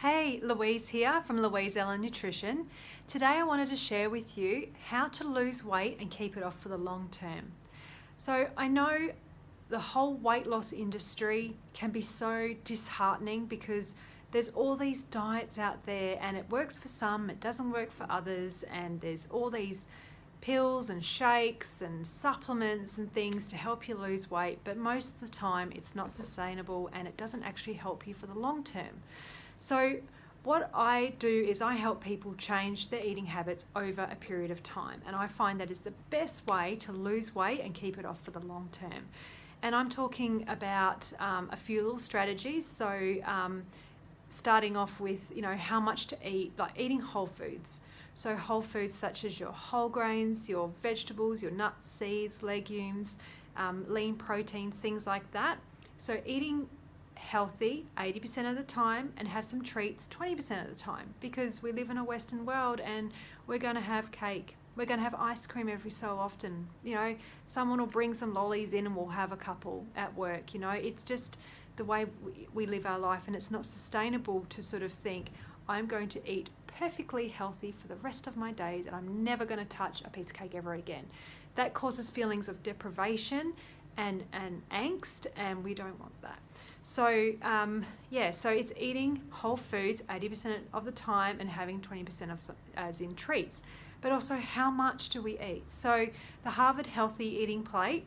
Hey, Louise here from Louise Ellen Nutrition. Today I wanted to share with you how to lose weight and keep it off for the long term. So I know the whole weight loss industry can be so disheartening because there's all these diets out there and it works for some, it doesn't work for others, and there's all these pills and shakes and supplements and things to help you lose weight, but most of the time it's not sustainable and it doesn't actually help you for the long term. So what I do is I help people change their eating habits over a period of time, and I find that is the best way to lose weight and keep it off for the long term. And I'm talking about a few little strategies. So starting off with, how much to eat, like eating whole foods. So whole foods such as your whole grains, your vegetables, your nuts, seeds, legumes, lean proteins, things like that. So eating healthy 80% of the time and have some treats 20% of the time, because we live in a Western world and we're going to have cake, we're going to have ice cream every so often. Someone will bring some lollies in and we'll have a couple at work. It's just the way we live our life, and it's not sustainable to sort of think I'm going to eat perfectly healthy for the rest of my days and I'm never going to touch a piece of cake ever again. That causes feelings of deprivation and angst, and we don't want that. So so it's eating whole foods 80% of the time and having 20% of as in treats. But also, how much do we eat? So the Harvard Healthy Eating Plate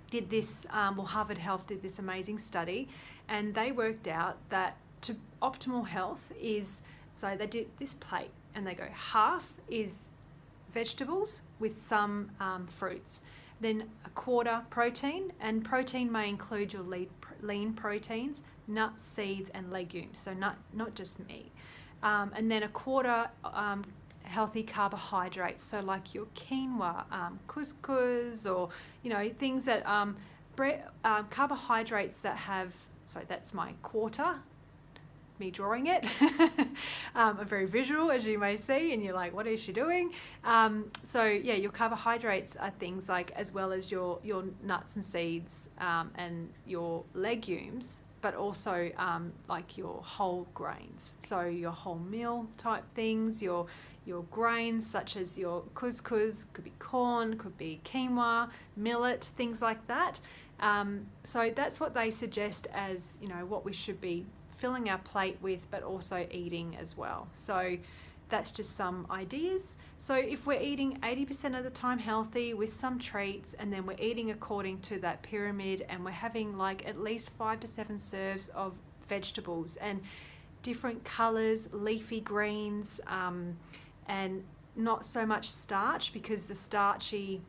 did this, Harvard Health did this amazing study, and they worked out that to optimal health is, so they did this plate and they go half is vegetables with some fruits, then a quarter protein, and protein may include your lean proteins, nuts, seeds and legumes, so not just meat, and then a quarter healthy carbohydrates, so like your quinoa, couscous, or things that carbohydrates that have, sorry, that's my quarter, me drawing it. I'm very visual, as you may see, and you're like, what is she doing? Your carbohydrates are things like, as well as your nuts and seeds and your legumes, but also like your whole grains, so your whole meal type things, your grains such as your couscous, could be corn, could be quinoa, millet, things like that. So that's what they suggest as what we should be filling our plate with, but also eating as well. So that's just some ideas. So if we're eating 80% of the time healthy with some treats, and then we're eating according to that pyramid, and we're having like at least 5 to 7 serves of vegetables and different colors, leafy greens, and not so much starch, because the starchy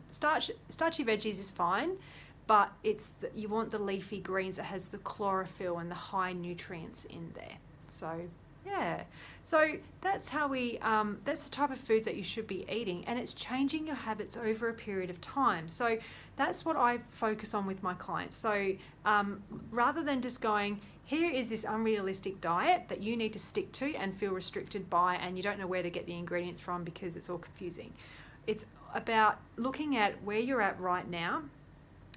starchy veggies is fine, but you want the leafy greens that has the chlorophyll and the high nutrients in there. So that's how that's the type of foods that you should be eating, and it's changing your habits over a period of time. So that's what I focus on with my clients. So rather than just going, here is this unrealistic diet that you need to stick to and feel restricted by, and you don't know where to get the ingredients from because it's all confusing. It's about looking at where you're at right now,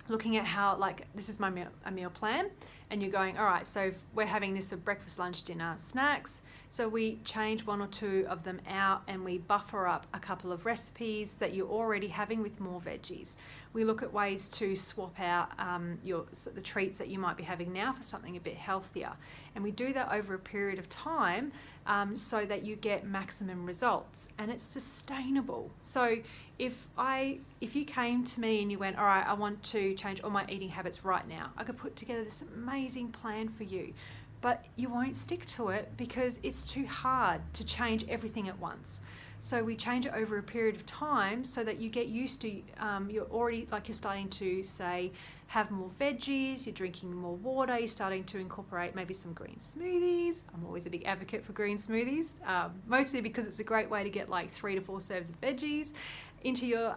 looking at how, like, this is a meal plan, and you're going, all right, so we're having this for breakfast, lunch, dinner, snacks. So we change 1 or 2 of them out and we buffer up a couple of recipes that you're already having with more veggies. We look at ways to swap out the treats that you might be having now for something a bit healthier. And we do that over a period of time so that you get maximum results, and it's sustainable. So if you came to me and you went, all right, I want to change all my eating habits right now, I could put together this amazing plan for you, but you won't stick to it because it's too hard to change everything at once. So we change it over a period of time so that you get used to, you're starting to say, have more veggies, you're drinking more water, you're starting to incorporate maybe some green smoothies. I'm always a big advocate for green smoothies, mostly because it's a great way to get like 3 to 4 serves of veggies into your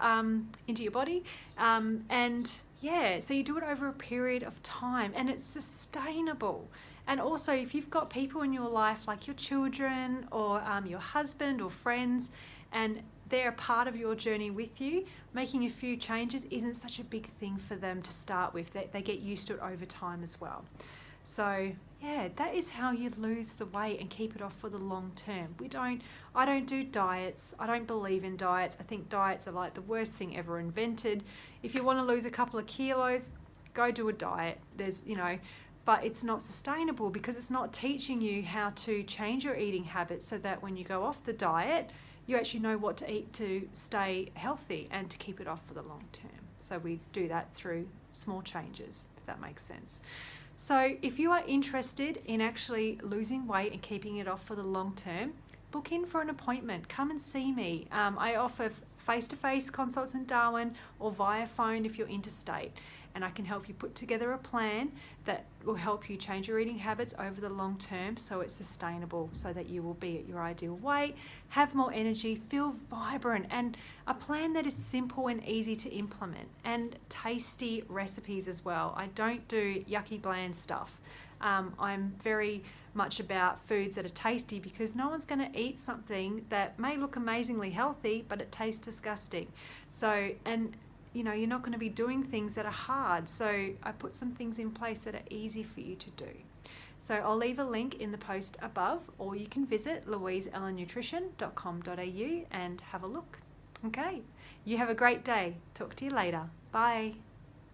body. So you do it over a period of time, and it's sustainable. And also, if you've got people in your life like your children or your husband or friends, and they're a part of your journey with you, making a few changes isn't such a big thing for them to start with. They get used to it over time as well. So Yeah, that is how you lose the weight and keep it off for the long term. I don't do diets. I don't believe in diets. I think diets are like the worst thing ever invented. If you want to lose a couple of kilos, go do a diet. But it's not sustainable because it's not teaching you how to change your eating habits so that when you go off the diet, you actually know what to eat to stay healthy and to keep it off for the long term. So we do that through small changes, if that makes sense. So if you are interested in actually losing weight and keeping it off for the long term, book in for an appointment. Come and see me. I offer face-to-face consults in Darwin or via phone if you're interstate. And I can help you put together a plan that will help you change your eating habits over the long term so it's sustainable, so that you will be at your ideal weight, have more energy, feel vibrant, and a plan that is simple and easy to implement, and tasty recipes as well. I don't do yucky bland stuff. I'm very much about foods that are tasty because no one's going to eat something that may look amazingly healthy but it tastes disgusting. You're not going to be doing things that are hard. So I put some things in place that are easy for you to do. So I'll leave a link in the post above, or you can visit louiseellennutrition.com.au and have a look. Okay, you have a great day. Talk to you later. Bye.